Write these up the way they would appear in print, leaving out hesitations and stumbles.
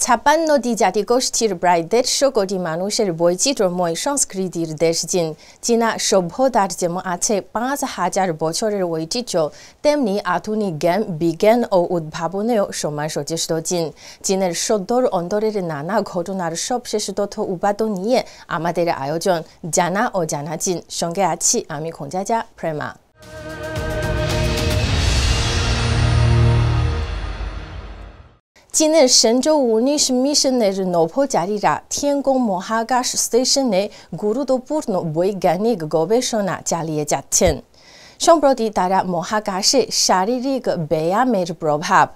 ৫৬টি জাতিগোষ্ঠীর প্রায় ১৫০ কোটি মানুষের বৈচিত্র্যময় সংস্কৃতির দেশ চীন। চীনা সভ্যতার যেমন আছে ৫,০০০ বছরের ঐতিহ্য, তেমনি আধুনিক জ্ঞান, বিজ্ঞান ও উদ্ভাবনেও সমান সচেষ্ট চীন। চীনের সদর অন্তরের নানা ঘটনার সবশেষ তথ্য উপাত্ত নিয়ে আমাদের আয়োজন জানা ও জানা চীন। সঙ্গে আছি আমি খোঁজাজা প্রেমা। চীনের শেনজৌ ১৯ মিশনের নভোচারীরা তিয়ানগং মহাকাশ স্টেশনে গুরুত্বপূর্ণ বৈজ্ঞানিক গবেষণা চালিয়ে যাচ্ছেন। সম্প্রতি তারা মহাকাশে শারীরিক ব্যায়ামের প্রভাব,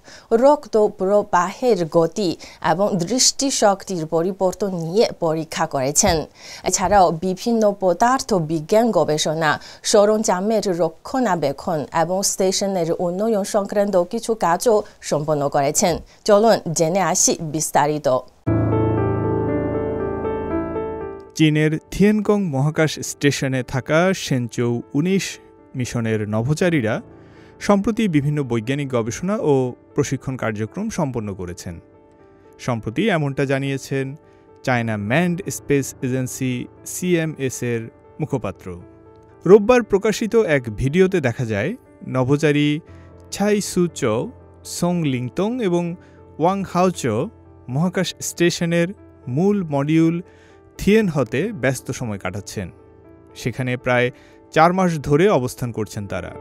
রক্ত প্রবাহের গতি এবং দৃষ্টিশক্তির পরিবর্তন নিয়ে পরীক্ষা করেছেন। এছাড়াও বিভিন্ন পদার্থ বিজ্ঞান গবেষণা, সরঞ্জামের রক্ষণাবেক্ষণ এবং স্টেশনের উন্নয়ন সংক্রান্ত কিছু কাজও সম্পন্ন করেছেন। চলুন জেনে আসি বিস্তারিত। চীনের থিয়েনগং মহাকাশ স্টেশনে থাকা শেনজৌ ১৯ মিশনের নভোচারীরা সম্প্রতি বিভিন্ন বৈজ্ঞানিক গবেষণা ও প্রশিক্ষণ কার্যক্রম সম্পন্ন করেছেন। সম্প্রতি এমনটা জানিয়েছেন চায়না ম্যানড স্পেস এজেন্সি CMS-এর মুখপাত্র। রোববার প্রকাশিত এক ভিডিওতে দেখা যায় নভোচারী ছাই সু চো, সোং লিংতং এবং ওয়াং হাওচো মহাকাশ স্টেশনের মূল মডিউল থিয়েন হতে ব্যস্ত সময় কাটাচ্ছেন। সেখানে প্রায় ৪ মাস ধরে অবস্থান করছেন তারা।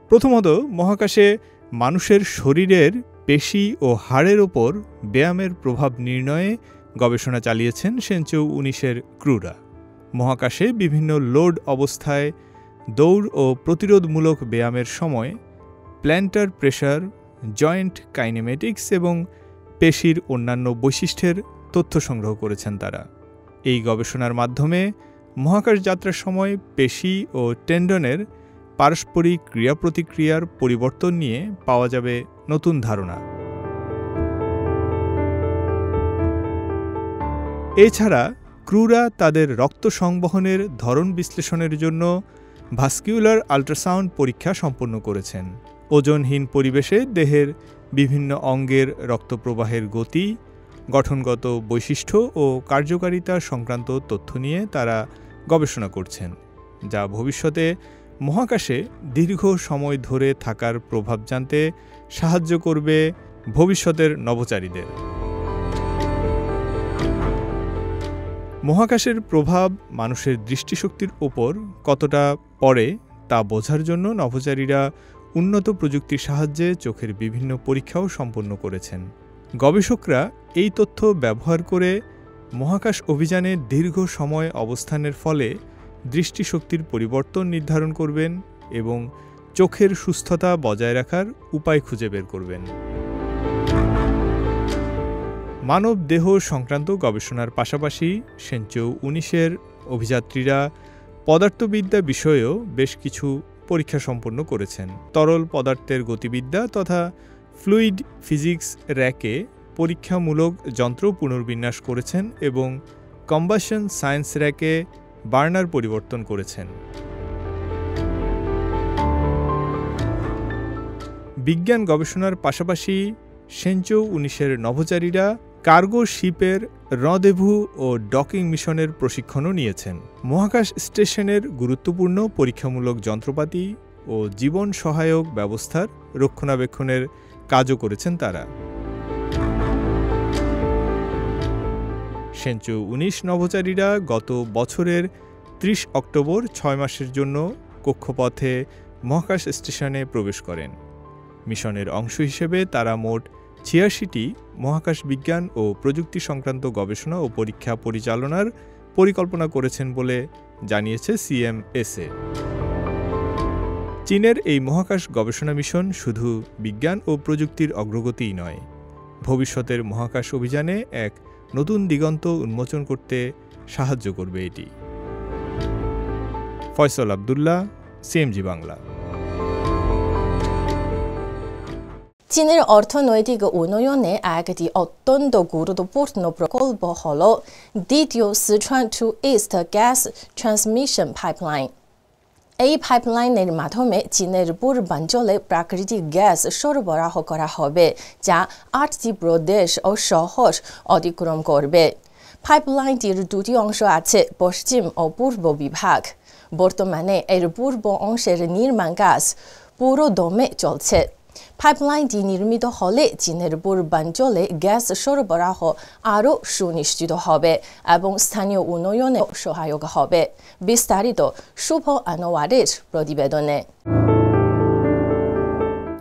প্রথমত, মহাকাশে মানুষের শরীরের পেশি ও হাড়ের ওপর ব্যায়ামের প্রভাব নির্ণয়ে গবেষণা চালিয়েছেন শেনজৌ ১৯-এর ক্রুরা। মহাকাশে বিভিন্ন লোড অবস্থায় দৌড় ও প্রতিরোধমূলক ব্যায়ামের সময় প্ল্যান্টার প্রেশার, জয়েন্ট কাইনেমেটিক্স এবং পেশির অন্যান্য বৈশিষ্ট্যের তথ্য সংগ্রহ করেছেন তারা। এই গবেষণার মাধ্যমে মহাকাশ যাত্রার সময় পেশি ও টেন্ডনের পারস্পরিক ক্রিয়া প্রতিক্রিয়ার পরিবর্তন নিয়ে পাওয়া যাবে নতুন ধারণা। এছাড়া ক্রুরা তাদের রক্ত সংবহনের ধরন বিশ্লেষণের জন্য ভাস্কিউলার আল্ট্রাসাউন্ড পরীক্ষা সম্পন্ন করেছেন। ওজনহীন পরিবেশে দেহের বিভিন্ন অঙ্গের রক্তপ্রবাহের গতি, গঠনগত বৈশিষ্ট্য ও কার্যকারিতা সংক্রান্ত তথ্য নিয়ে তারা গবেষণা করছেন, যা ভবিষ্যতে মহাকাশে দীর্ঘ সময় ধরে থাকার প্রভাব জানতে সাহায্য করবে ভবিষ্যতের নভোচারীদের। মহাকাশের প্রভাব মানুষের দৃষ্টিশক্তির ওপর কতটা পড়ে তা বোঝার জন্য নভোচারীরা উন্নত প্রযুক্তির সাহায্যে চোখের বিভিন্ন পরীক্ষাও সম্পন্ন করেছেন। গবেষকরা এই তথ্য ব্যবহার করে মহাকাশ অভিযানে দীর্ঘ সময় অবস্থানের ফলে দৃষ্টিশক্তির পরিবর্তন নির্ধারণ করবেন এবং চোখের সুস্থতা বজায় রাখার উপায় খুঁজে বের করবেন। মানব দেহ সংক্রান্ত গবেষণার পাশাপাশি শেনজৌ ১৯-এর অভিযাত্রীরা পদার্থবিদ্যা বিষয়েও বেশ কিছু পরীক্ষা সম্পন্ন করেছেন। তরল পদার্থের গতিবিদ্যা তথা ফ্লুইড ফিজিক্স র্যাকে পরীক্ষামূলক যন্ত্র পুনর্বিন্যাস করেছেন এবং কম্বাশন সায়েন্স র্যাকে বার্নার পরিবর্তন করেছেন। বিজ্ঞান গবেষণার পাশাপাশি শেনজৌ ১৯-এর নভোচারীরা কার্গো শিপের রঁদেভু ও ডকিং মিশনের প্রশিক্ষণও নিয়েছেন। মহাকাশ স্টেশনের গুরুত্বপূর্ণ পরীক্ষামূলক যন্ত্রপাতি ও জীবন সহায়ক ব্যবস্থার রক্ষণাবেক্ষণের কাজও করেছেন তারা। শেনজৌ ১৯ নভোচারীরা গত বছরের ৩০ অক্টোবর ৬ মাসের জন্য কক্ষপথে মহাকাশ স্টেশনে প্রবেশ করেন। মিশনের অংশ হিসেবে তারা মোট ৮৬টি মহাকাশ বিজ্ঞান ও প্রযুক্তি সংক্রান্ত গবেষণা ও পরীক্ষা পরিচালনার পরিকল্পনা করেছেন বলে জানিয়েছে CMS-এ। চীনের এই মহাকাশ গবেষণা মিশন শুধু বিজ্ঞান ও প্রযুক্তির অগ্রগতিই নয়, ভবিষ্যতের মহাকাশ অভিযানে এক নতুন দিগন্ত উন্মোচন করতে সাহায্য করবে এটি। ফয়সল আব্দুল্লাহ, CMG বাংলা। চীনের অর্থনৈতিক উন্নয়নে একটি অত্যন্ত গুরুত্বপূর্ণ প্রকল্প হল দ্বিতীয় Sichuan to east gas transmission pipeline. এই পাইপলাইনের মাধ্যমে চীনের পূর্বাঞ্চলে প্রাকৃতিক গ্যাস সরবরাহ করা হবে, যা 8টি প্রদেশ ও শহর অতিক্রম করবে। পাইপলাইনটির দুটি অংশ আছে, পশ্চিম ও পূর্ব বিভাগ। বর্তমানে এর পূর্ব অংশের নির্মাণ কাজ পুরোদমে চলছে। পাইপলাইনটি নির্মিত হলে চীনের পূর্বাঞ্চলে গ্যাস সরবরাহ আরও সুনিশ্চিত হবে এবং স্থানীয় উন্নয়নে সহায়ক হবে। বিস্তারিত শুভ আনোয়ারের প্রতিবেদনে।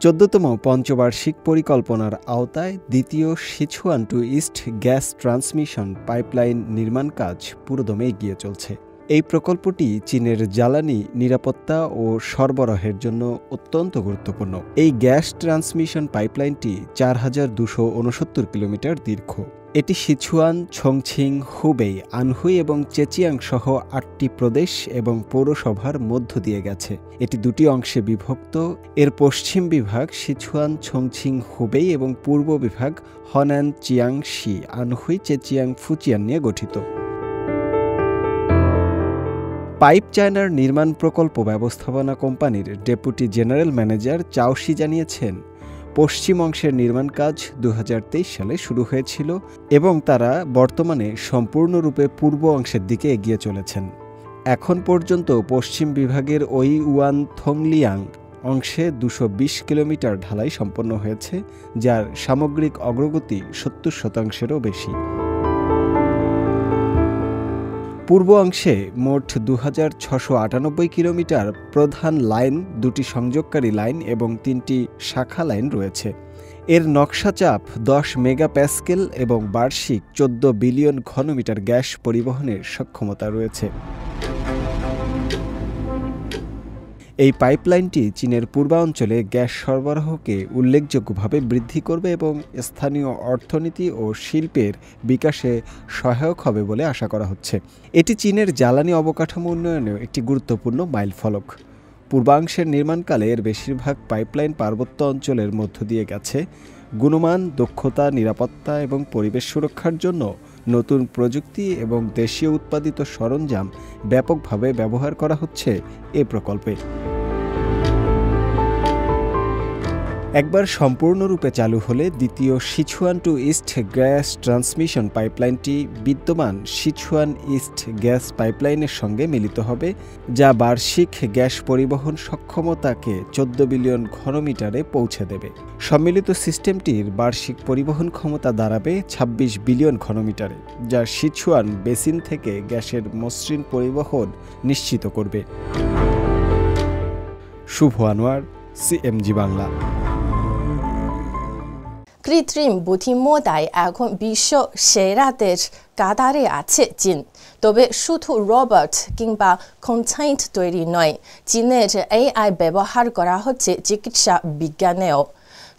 14তম পঞ্চবার্ষিক পরিকল্পনার আওতায় দ্বিতীয় Sichuan to east gas transmission pipeline নির্মাণ কাজ পুরোদমে এগিয়ে চলছে। এই প্রকল্পটি চীনের জ্বালানি নিরাপত্তা ও সরবরাহের জন্য অত্যন্ত গুরুত্বপূর্ণ। এই গ্যাস ট্রান্সমিশন পাইপলাইনটি 4269 কিলোমিটার দীর্ঘ। এটি সিচুয়ান, ছংছিং, হুবেই, আনহুই এবং চেচিয়াং সহ 8টি প্রদেশ এবং পৌরসভার মধ্য দিয়ে গেছে। এটি দুটি অংশে বিভক্ত। এর পশ্চিম বিভাগ সিচুয়ান, ছংছিং, হুবেই এবং পূর্ব বিভাগ হনান, চিয়াংশি, আনহুই, চেচিয়াং, ফুচিয়ান নিয়ে গঠিত। পাইপ চায়নার নির্মাণ প্রকল্প ব্যবস্থাপনা কোম্পানির ডেপুটি জেনারেল ম্যানেজার চাওশি জানিয়েছেন, পশ্চিম অংশের নির্মাণ কাজ 2023 সালে শুরু হয়েছিল এবং তারা বর্তমানে সম্পূর্ণরূপে পূর্ব অংশের দিকে এগিয়ে চলেছেন। এখন পর্যন্ত পশ্চিম বিভাগের ওইউয়ান থংলিয়াং অংশে 220 কিলোমিটার ঢালাই সম্পন্ন হয়েছে, যার সামগ্রিক অগ্রগতি 70%-এরও বেশি। পূর্ব অংশে মোট 2698 কিলোমিটার প্রধান লাইন, 2টি সংযোগকারী লাইন এবং 3টি শাখা লাইন রয়েছে। এর নকশা চাপ 10 মেগাপ্যাসকেল এবং বার্ষিক 14 বিলিয়ন ঘনমিটার গ্যাস পরিবহনের সক্ষমতা রয়েছে। এই পাইপলাইনটি চীনের পূর্বাঞ্চলে গ্যাস সরবরাহকে উল্লেখযোগ্যভাবে বৃদ্ধি করবে এবং স্থানীয় অর্থনীতি ও শিল্পের বিকাশে সহায়ক হবে বলে আশা করা হচ্ছে। এটি চীনের জ্বালানি অবকাঠামো উন্নয়নেও একটি গুরুত্বপূর্ণ মাইলফলক। পূর্বাংশের নির্মাণকালে এর বেশিরভাগ পাইপলাইন পার্বত্য অঞ্চলের মধ্য দিয়ে গেছে। গুণমান, দক্ষতা, নিরাপত্তা এবং পরিবেশ সুরক্ষার জন্য নতুন প্রযুক্তি এবং দেশীয় উৎপাদিত সরঞ্জাম ব্যাপকভাবে ব্যবহার করা হচ্ছে এ প্রকল্পে। একবার সম্পূর্ণরূপে চালু হলে দ্বিতীয় Sichuan to east gas transmission পাইপলাইনটি বিদ্যমান সিচুয়ান ইস্ট গ্যাস পাইপলাইনের সঙ্গে মিলিত হবে, যা বার্ষিক গ্যাস পরিবহন সক্ষমতাকে 14 বিলিয়ন ঘনমিটারে পৌঁছে দেবে। সম্মিলিত সিস্টেমটির বার্ষিক পরিবহন ক্ষমতা দাঁড়াবে 26 বিলিয়ন ঘনমিটারে, যা সিচুয়ান বেসিন থেকে গ্যাসের মসৃণ পরিবহন নিশ্চিত করবে। শুভ আনোয়ার, সিএমজি বাংলা। কৃত্রিম বুদ্ধিমত্তায় এখন বিশ্ব সেরাদের কাতারে আছে চীন। তবে শুধু রোবট কিংবা কন্টেন্ট তৈরি নয়, চীনের AI ব্যবহার করা হচ্ছে চিকিৎসা বিজ্ঞানেও।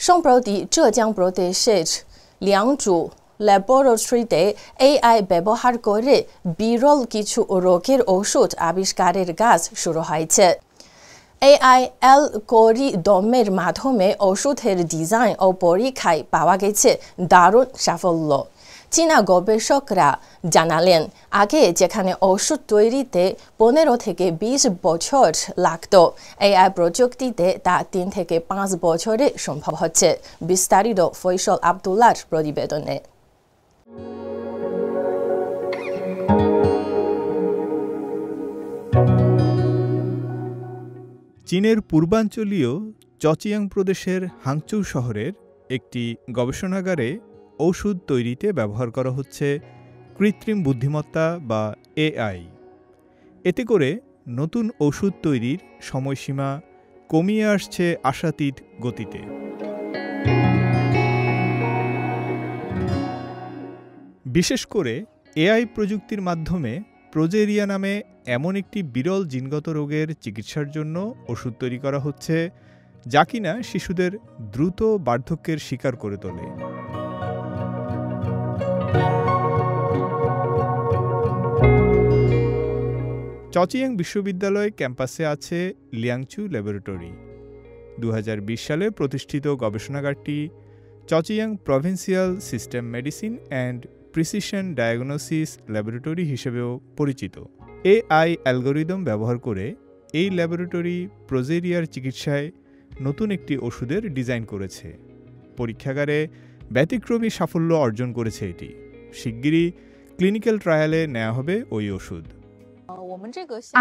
সম্প্রতি জেজিয়াং প্রদেশের লিয়াংজু ল্যাবরেটরিতে AI ব্যবহার করে বিরল কিছু রোগের ওষুধ আবিষ্কারের কাজ শুরু হয়েছে। AI অ্যালগরিদমের মাধ্যমে ওষুধের ডিজাইন ও পরীক্ষায় পাওয়া গেছে দারুণ সাফল্য। চীনা গবেষকরা জানালেন, আগে যেখানে ওষুধ তৈরিতে 15 থেকে 20 বছর লাগত, AI প্রযুক্তিতে তা 3 থেকে 5 বছরে সম্ভব হচ্ছে। বিস্তারিত ফয়সল আব্দুল্লাহর প্রতিবেদনে। চীনের পূর্বাঞ্চলীয় চচিয়াং প্রদেশের হাংচৌ শহরের একটি গবেষণাগারে ঔষধ তৈরিতে ব্যবহার করা হচ্ছে কৃত্রিম বুদ্ধিমত্তা বা AI। এতে করে নতুন ওষুধ তৈরির সময়সীমা কমিয়ে আসছে আশাতীত গতিতে। বিশেষ করে AI প্রযুক্তির মাধ্যমে প্রোজেরিয়া নামে এমন একটি বিরল জিনগত রোগের চিকিৎসার জন্য ওষুধ তৈরি করা হচ্ছে, যা কিনা শিশুদের দ্রুত বার্ধক্যের শিকার করে তোলে। চচিয়াং বিশ্ববিদ্যালয় ক্যাম্পাসে আছে লিয়াংচু ল্যাবরেটরি। 2020 সালে প্রতিষ্ঠিত গবেষণাগারটি Zhejiang provincial system medicine and precision diagnosis laboratory হিসেবেও পরিচিত। AI অ্যালগরিদম ব্যবহার করে এই ল্যাবরেটরি প্রোজেরিয়ার চিকিৎসায় নতুন একটি ওষুধের ডিজাইন করেছে। পরীক্ষাগারে ব্যতিক্রমী সাফল্য অর্জন করেছে এটি। শিগগিরই ক্লিনিক্যাল ট্রায়ালে নেওয়া হবে ওই ওষুধ।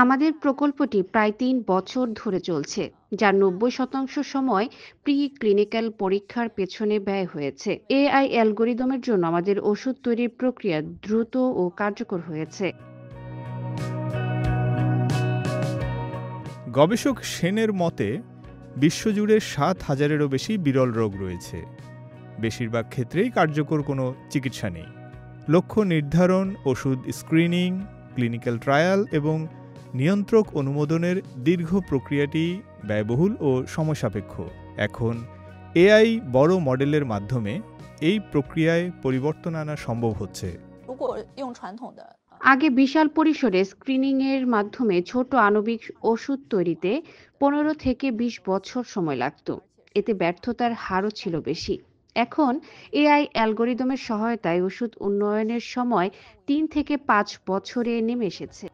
আমাদের প্রকল্পটি প্রায় ৩ বছর ধরে চলছে, যার ৯০% সময় প্রি ক্লিনিক্যাল পরীক্ষার পেছনে ব্যয় হয়েছে। এআই অ্যালগোরিদমের জন্য আমাদের ওষুধ তৈরির প্রক্রিয়া দ্রুত ও কার্যকর হয়েছে। গবেষক সেনের মতে বিশ্বজুড়ে ৭,০০০-এরও বেশি বিরল রোগ রয়েছে। বেশিরভাগ ক্ষেত্রেই কার্যকর কোনো চিকিৎসা নেই। লক্ষ্য নির্ধারণ, ওষুধ স্ক্রিনিং, ক্লিনিক্যাল ট্রায়াল এবং নিয়ন্ত্রক অনুমোদনের দীর্ঘ প্রক্রিয়াটি ব্যয়বহুল ও সময়সাপেক্ষ। এখন এআই বড় মডেলের মাধ্যমে এই প্রক্রিয়ায় পরিবর্তন আনা সম্ভব হচ্ছে। আগে বিশাল পরিসরে স্ক্রিনিংয়ের মাধ্যমে ছোট আণবিক ওষুধ তৈরিতে ১৫ থেকে ২০ বছর সময় লাগত। এতে ব্যর্থতার হারও ছিল বেশি। এখন এআই অ্যালগোরিদমের সহায়তায় ওষুধ উন্নয়নের সময় ৩ থেকে ৫ বছরে নেমে এসেছে।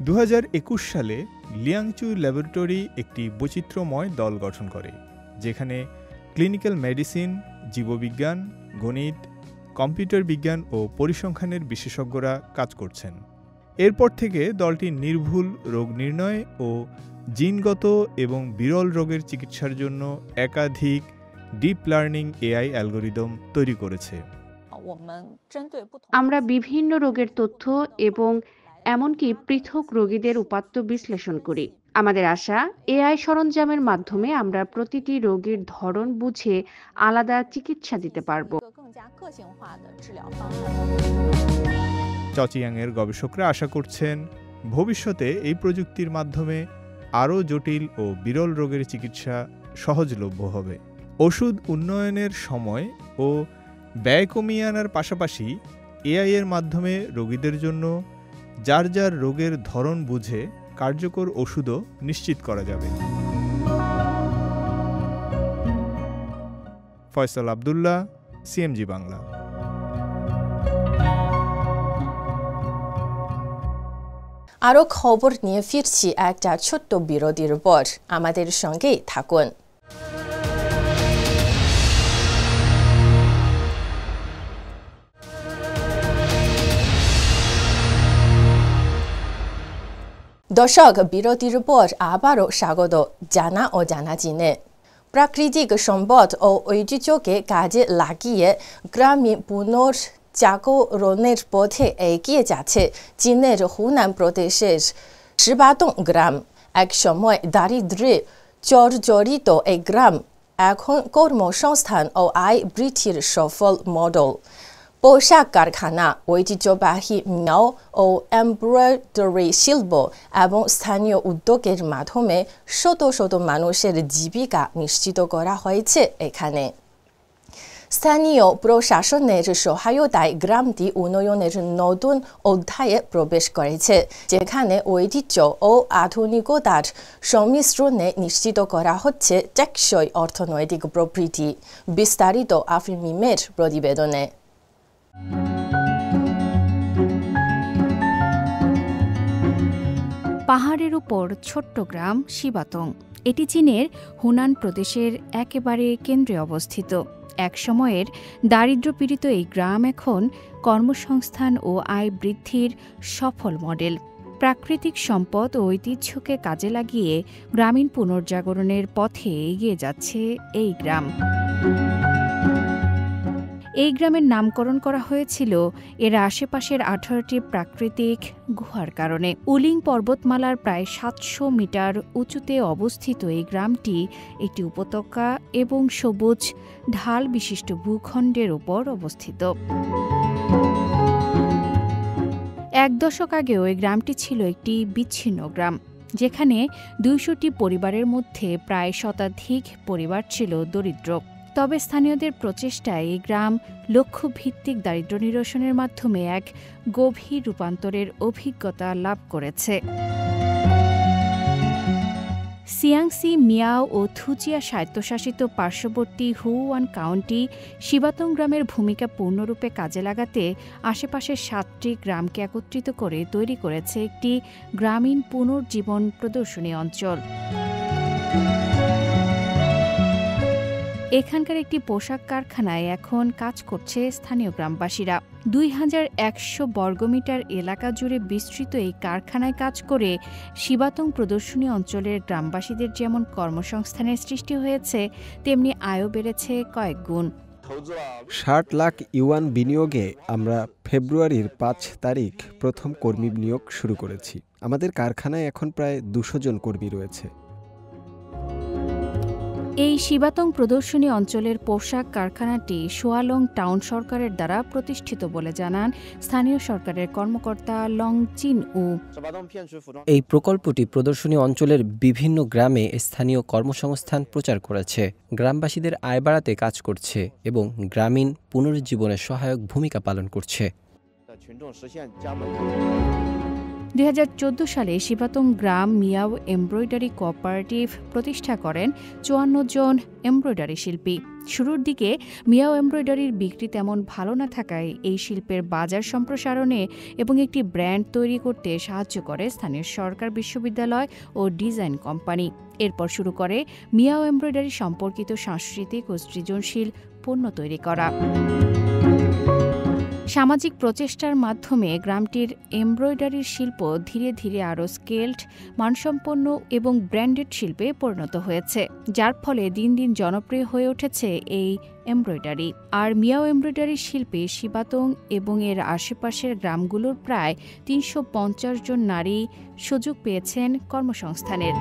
২০২১ সালে লিয়াংচু ল্যাবরেটরি একটি বৈচিত্র্যময় দল গঠন করে, যেখানে ক্লিনিক্যাল মেডিসিন, জীববিজ্ঞান, গণিত, কম্পিউটার বিজ্ঞান ও পরিসংখ্যানের বিশেষজ্ঞরা কাজ করছেন। এরপর থেকে দলটি নির্ভুল রোগ নির্ণয় ও জিনগত এবং বিরল রোগের চিকিৎসার জন্য একাধিক ডিপ লার্নিং এআই অ্যালগোরিদম তৈরি করেছে। আমরা বিভিন্ন রোগের তথ্য এবং এমনকি পৃথক রোগীদের উপাত্ত বিশ্লেষণ করি। আমাদের আশা, এআই সরঞ্জামের মাধ্যমে আমরা প্রতিটি রোগীর ধরন বুঝে আলাদা চিকিৎসা দিতে পারব। চচিয়াংয়ের গবেষকরা আশা করছেন ভবিষ্যতে এই প্রযুক্তির মাধ্যমে আরও জটিল ও বিরল রোগের চিকিৎসা সহজলভ্য হবে। ওষুধ উন্নয়নের সময় ও ব্যয় কমিয়ে আনার পাশাপাশি এআই এর মাধ্যমে রোগীদের জন্য যার যার রোগের ধরন বুঝে কার্যকর ওষুধও নিশ্চিত করা যাবে। ফয়সাল আব্দুল্লাহ, সিএমজি বাংলা। আরও খবর নিয়ে ফিরছি একটা ছোট্ট বিরতির পর। আমাদের সঙ্গেই থাকুন। দর্শক, বিরতির পর আবারও স্বাগত জানা ও জানা চিনে। প্রাকৃতিক সম্পদ ও ঐতিহ্যকে কাজে লাগিয়ে গ্রামীণ পুনর্জাগরণের পথে এগিয়ে যাচ্ছে চীনের হুনান প্রদেশের শিবাদং গ্রাম। এক সময় দারিদ্র্যে জর্জরিত এই গ্রাম এখন কর্মসংস্থান ও আয় বৃদ্ধির সফল মডেল। পোশাক কারখানা, ঐতিহ্যবাহী মিয়াও ও এমব্রয়ডারি শিল্প এবং স্থানীয় উদ্যোগের মাধ্যমে শত শত মানুষের জীবিকা নিশ্চিত করা হয়েছে এখানে। স্থানীয় প্রশাসনের সহায়তায় গ্রামটি উন্নয়নের নতুন অধ্যায়ে প্রবেশ করেছে, যেখানে ঐতিহ্য ও আধুনিকতার সংমিশ্রণে নিশ্চিত করা হচ্ছে টেকসই অর্থনৈতিক প্রবৃদ্ধি। বিস্তারিত আফরিন মিমের প্রতিবেদনে। পাহাড়ের উপর ছোট্ট গ্রাম শিবাতং। এটি চীনের হুনান প্রদেশের একেবারে কেন্দ্রে অবস্থিত। এক সময়ের দারিদ্র্যপীড়িত এই গ্রাম এখন কর্মসংস্থান ও আয় বৃদ্ধির সফল মডেল। প্রাকৃতিক সম্পদ ও ঐতিহ্যকে কাজে লাগিয়ে গ্রামীণ পুনর্জাগরণের পথে এগিয়ে যাচ্ছে এই গ্রাম। এই গ্রামের নামকরণ করা হয়েছিল এর আশেপাশের 18টি প্রাকৃতিক গুহার কারণে। উলিং পর্বতমালার প্রায় 700 মিটার উঁচুতে অবস্থিত এই গ্রামটি একটি উপত্যকা এবং সবুজ ঢাল বিশিষ্ট ভূখণ্ডের উপর অবস্থিত। 1 দশক আগেও এই গ্রামটি ছিল একটি বিচ্ছিন্ন গ্রাম, যেখানে 200টি পরিবারের মধ্যে প্রায় শতাধিক পরিবার ছিল দরিদ্র। তবে স্থানীয়দের প্রচেষ্টায় এই গ্রাম লক্ষ্যভিত্তিক দারিদ্র্য নিরসনের মাধ্যমে এক গভীর রূপান্তরের অভিজ্ঞতা লাভ করেছে। সিয়াংসি, মিয়াও ও থুচিয়া স্বায়ত্তশাসিত পার্শ্ববর্তী হুয়ান কাউন্টি শিবাতং গ্রামের ভূমিকা পূর্ণরূপে কাজে লাগাতে আশেপাশের 7টি গ্রামকে একত্রিত করে তৈরি করেছে একটি গ্রামীণ পুনর্জীবন প্রদর্শনী অঞ্চল। এখানকার একটি পোশাক কারখানায় এখন কাজ করছে স্থানীয় গ্রামবাসীরা। 2100 বর্গমিটার এলাকা জুড়ে বিস্তৃত এই কারখানায় কাজ করে শিবাতং প্রদর্শনী অঞ্চলের গ্রামবাসীদের যেমন কর্মসংস্থানের সৃষ্টি হয়েছে, তেমনি আয়ও বেড়েছে কয়েক গুণ। 60 লাখ ইউয়ান বিনিয়োগে আমরা ফেব্রুয়ারির 5 তারিখ প্রথম কর্মী নিয়োগ শুরু করেছি। আমাদের কারখানায় এখন প্রায় 200 জন কর্মী রয়েছে। এই শিবাতং প্রদর্শনী অঞ্চলের পোশাক কারখানাটি সোয়ালং টাউন সরকারের দ্বারা প্রতিষ্ঠিত বলে জানান স্থানীয় সরকারের কর্মকর্তা লং চিন উ। এই প্রকল্পটি প্রদর্শনী অঞ্চলের বিভিন্ন গ্রামে স্থানীয় কর্মসংস্থান প্রচার করেছে, গ্রামবাসীদের আয় বাড়াতে কাজ করছে এবং গ্রামীণ পুনরুজ্জীবনে সহায়ক ভূমিকা পালন করছে। 2014 সালে শিবাতং গ্রাম মিয়াও এমব্রয়ডারি কোঅপারেটিভ প্রতিষ্ঠা করেন 54 জন এমব্রয়ডারি শিল্পী। শুরুর দিকে মিয়াও এমব্রয়ডারির বিক্রি তেমন ভালো না থাকায় এই শিল্পের বাজার সম্প্রসারণে এবং একটি ব্র্যান্ড তৈরি করতে সাহায্য করে স্থানীয় সরকার, বিশ্ববিদ্যালয় ও ডিজাইন কোম্পানি। এরপর শুরু করে মিয়াও এমব্রয়ডারি সম্পর্কিত সাংস্কৃতিক ও সৃজনশীল পণ্য তৈরি করা। সামাজিক প্রচেষ্টার মাধ্যমে গ্রামটির এমব্রয়ডারির শিল্প ধীরে ধীরে আরও স্কেলড, মানসম্পন্ন এবং ব্র্যান্ডেড শিল্পে পরিণত হয়েছে, যার ফলে দিন দিন জনপ্রিয় হয়ে উঠেছে এই এমব্রয়ডারি। আর মিয়াও এমব্রয়ডারি শিল্পে শিবাতং এবং এর আশেপাশের গ্রামগুলোর প্রায় 350 জন নারী সুযোগ পেয়েছেন কর্মসংস্থানের।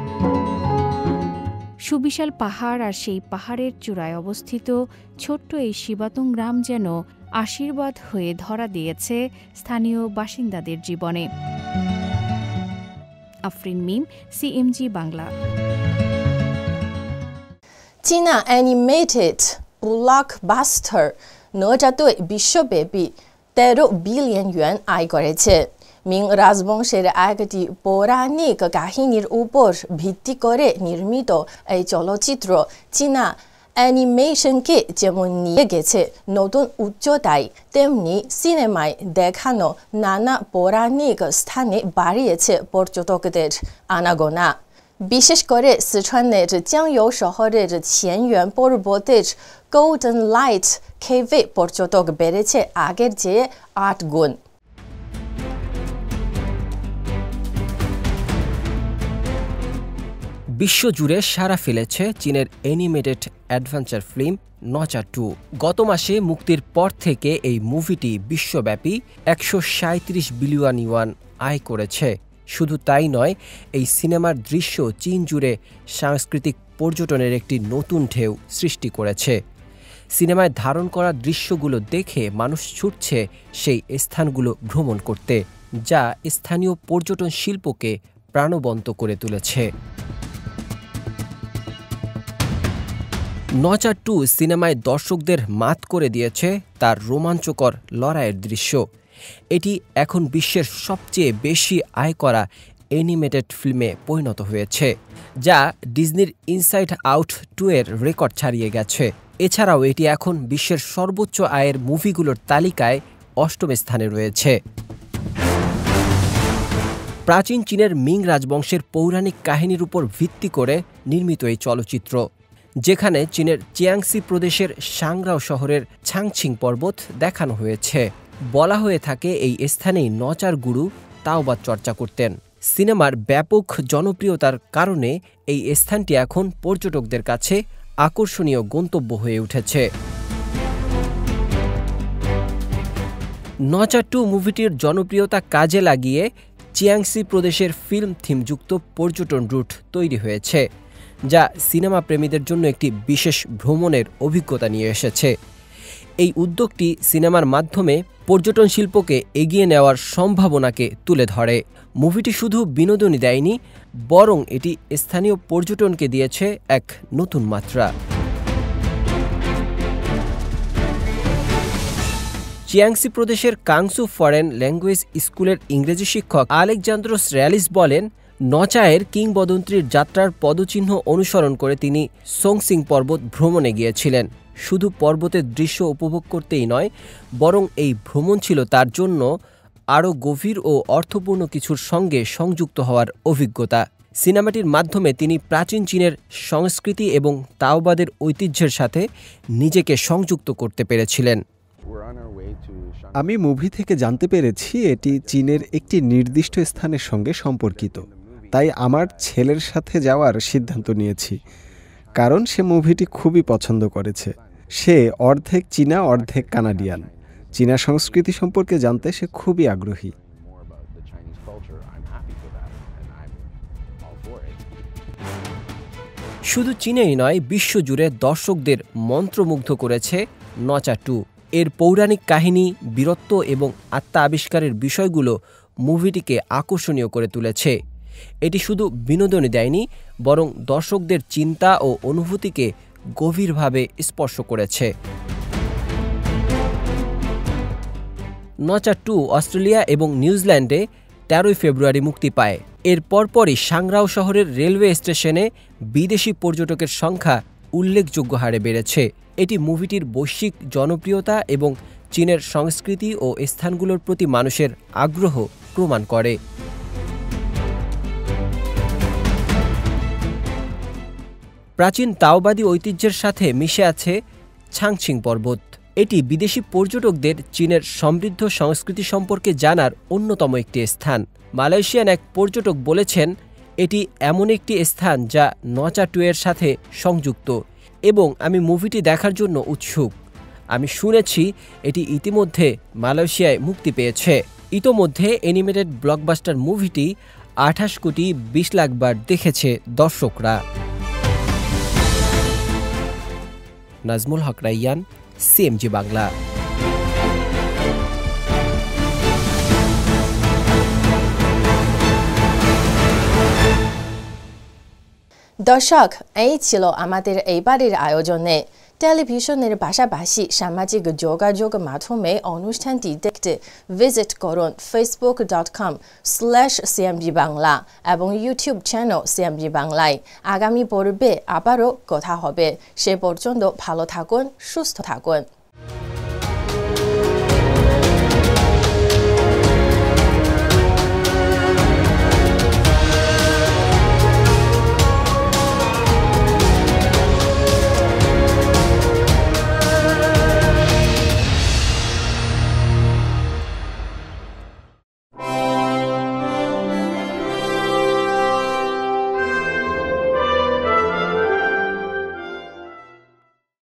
সুবিশাল পাহাড় আর সেই পাহাড়ের চূড়ায় অবস্থিত ছোট্ট এই শিবাতং গ্রাম যেন আশীর্বাদ হয়ে ধরা দিয়েছে স্থানীয় বাসিন্দাদের জীবনে। আফরিন মিম, সিএমজি বাংলা। চীনা অ্যানিমেটেড ব্লকবাস্টার নারুটো বিশ্বব্যাপী 13 বিলিয়ন ইউয়ান আয় করেছে। মিং রাজবংশের একটি পৌরাণিক কাহিনীর উপর ভিত্তি করে নির্মিত এই চলচ্চিত্র চীনা অ্যানিমেশনকে যেমন নিয়ে গেছে নতুন উচ্চতায়, তেমনি সিনেমায় দেখানো নানা পৌরাণিক স্থানে বাড়িয়েছে পর্যটকদের আনাগোনা। বিশেষ করে সিচুয়ানের জিয়াংইউ শহরের ছেনয়ুয়ান পর্বতের গোল্ডেন লাইট কেভে পর্যটক বেড়েছে আগের চেয়ে 8 গুণ। বিশ্বজুড়ে সাড়া ফেলেছে চীনের অ্যানিমেটেড অ্যাডভেঞ্চার ফিল্ম নচা 2। গত মাসে মুক্তির পর থেকে এই মুভিটি বিশ্বব্যাপী 137 বিলিয়ন ইউয়ান আয় করেছে। শুধু তাই নয়, এই সিনেমার দৃশ্য চীন জুড়ে সাংস্কৃতিক পর্যটনের একটি নতুন ঢেউ সৃষ্টি করেছে। সিনেমায় ধারণ করা দৃশ্যগুলো দেখে মানুষ ছুটছে সেই স্থানগুলো ভ্রমণ করতে, যা স্থানীয় পর্যটন শিল্পকে প্রাণবন্ত করে তুলেছে। নচা 2 সিনেমায় দর্শকদের মাত করে দিয়েছে তার রোমাঞ্চকর লড়াইয়ের দৃশ্য। এটি এখন বিশ্বের সবচেয়ে বেশি আয় করা অ্যানিমেটেড ফিল্মে পরিণত হয়েছে, যা ডিজনির ইনসাইড আউট 2 এর রেকর্ড ছাড়িয়ে গেছে। এছাড়াও এটি এখন বিশ্বের সর্বোচ্চ আয়ের মুভিগুলোর তালিকায় 8ম স্থানে রয়েছে। প্রাচীন চীনের মিং রাজবংশের পৌরাণিক কাহিনীর উপর ভিত্তি করে নির্মিত এই চলচ্চিত্র, যেখানে চীনের চিয়াংসি প্রদেশের সাংগ্রাও শহরের ছাংছিং পর্বত দেখানো হয়েছে। বলা হয়ে থাকে এই স্থানেই নচার গুরু তাওবাদ চর্চা করতেন। সিনেমার ব্যাপক জনপ্রিয়তার কারণে এই স্থানটি এখন পর্যটকদের কাছে আকর্ষণীয় গন্তব্য হয়ে উঠেছে। নচা 2 মুভিটির জনপ্রিয়তা কাজে লাগিয়ে চিয়াংসি প্রদেশের ফিল্ম থিমযুক্ত পর্যটন রুট তৈরি হয়েছে, যা সিনেমা প্রেমীদের জন্য একটি বিশেষ ভ্রমণের অভিজ্ঞতা নিয়ে এসেছে। এই উদ্যোগটি সিনেমার মাধ্যমে পর্যটন শিল্পকে এগিয়ে নেওয়ার সম্ভাবনাকে তুলে ধরে। মুভিটি শুধু বিনোদনই দেয়নি, বরং এটি স্থানীয় পর্যটনকে দিয়েছে এক নতুন মাত্রা। চিয়াংসি প্রদেশের কাংসু ফরেন ল্যাঙ্গুয়েজ স্কুলের ইংরেজি শিক্ষক আলেকজান্দ্রোস র্যালিস বলেন, নচায়ের কিংবদন্তির যাত্রার পদচিহ্ন অনুসরণ করে তিনি সোংসিং পর্বত ভ্রমণে গিয়েছিলেন। শুধু পর্বতের দৃশ্য উপভোগ করতেই নয়, বরং এই ভ্রমণ ছিল তার জন্য আরও গভীর ও অর্থপূর্ণ কিছুর সঙ্গে সংযুক্ত হওয়ার অভিজ্ঞতা। সিনেমাটির মাধ্যমে তিনি প্রাচীন চীনের সংস্কৃতি এবং তাওবাদের ঐতিহ্যের সাথে নিজেকে সংযুক্ত করতে পেরেছিলেন। আমি মুভি থেকে জানতে পেরেছি এটি চীনের একটি নির্দিষ্ট স্থানের সঙ্গে সম্পর্কিত, তাই আমার ছেলের সাথে যাওয়ার সিদ্ধান্ত নিয়েছি, কারণ সে মুভিটি খুবই পছন্দ করেছে। সে অর্ধেক চীনা অর্ধেক কানাডিয়ান। চীনা সংস্কৃতি সম্পর্কে জানতে সে খুবই আগ্রহী। শুধু চীনেই নয়, বিশ্বজুড়ে দর্শকদের মন্ত্রমুগ্ধ করেছে নচা 2। এর পৌরাণিক কাহিনী, বীরত্ব এবং আত্মা আবিষ্কারের বিষয়গুলো মুভিটিকে আকর্ষণীয় করে তুলেছে। এটি শুধু বিনোদনই দেয়নি, বরং দর্শকদের চিন্তা ও অনুভূতিকে গভীরভাবে স্পর্শ করেছে। নচা 2 অস্ট্রেলিয়া এবং নিউজিল্যান্ডে 13 ফেব্রুয়ারি মুক্তি পায়। এর পরপরই সাংরাও শহরের রেলওয়ে স্টেশনে বিদেশি পর্যটকের সংখ্যা উল্লেখযোগ্য হারে বেড়েছে। এটি মুভিটির বৈশ্বিক জনপ্রিয়তা এবং চীনের সংস্কৃতি ও স্থানগুলোর প্রতি মানুষের আগ্রহ প্রমাণ করে। প্রাচীন তাওবাদী ঐতিহ্যের সাথে মিশে আছে ছাংছিং পর্বত। এটি বিদেশি পর্যটকদের চীনের সমৃদ্ধ সংস্কৃতি সম্পর্কে জানার অন্যতম একটি স্থান। মালয়েশিয়ান এক পর্যটক বলেছেন, এটি এমন একটি স্থান যা নচা 2 এর সাথে সংযুক্ত এবং আমি মুভিটি দেখার জন্য উৎসুক। আমি শুনেছি এটি ইতিমধ্যে মালয়েশিয়ায় মুক্তি পেয়েছে। ইতোমধ্যে অ্যানিমেটেড ব্লকবাস্টার মুভিটি 28 কোটি 20 লাখ বার দেখেছে দর্শকরা। নাজমুল হক রাইয়ান, সিএমজি বাংলা। দর্শক, এই ছিল আমাদের এইবারের আয়োজনে। টেলিভিশনের পাশাপাশি সামাজিক যোগাযোগ মাধ্যমে অনুষ্ঠানটি দেখতে ভিজিট করুন facebook.com/CMG বাংলা এবং ইউটিউব চ্যানেল CMG বাংলায়। আগামী পর্বে আবারও কথা হবে। সে পর্যন্ত ভালো থাকুন, সুস্থ থাকুন।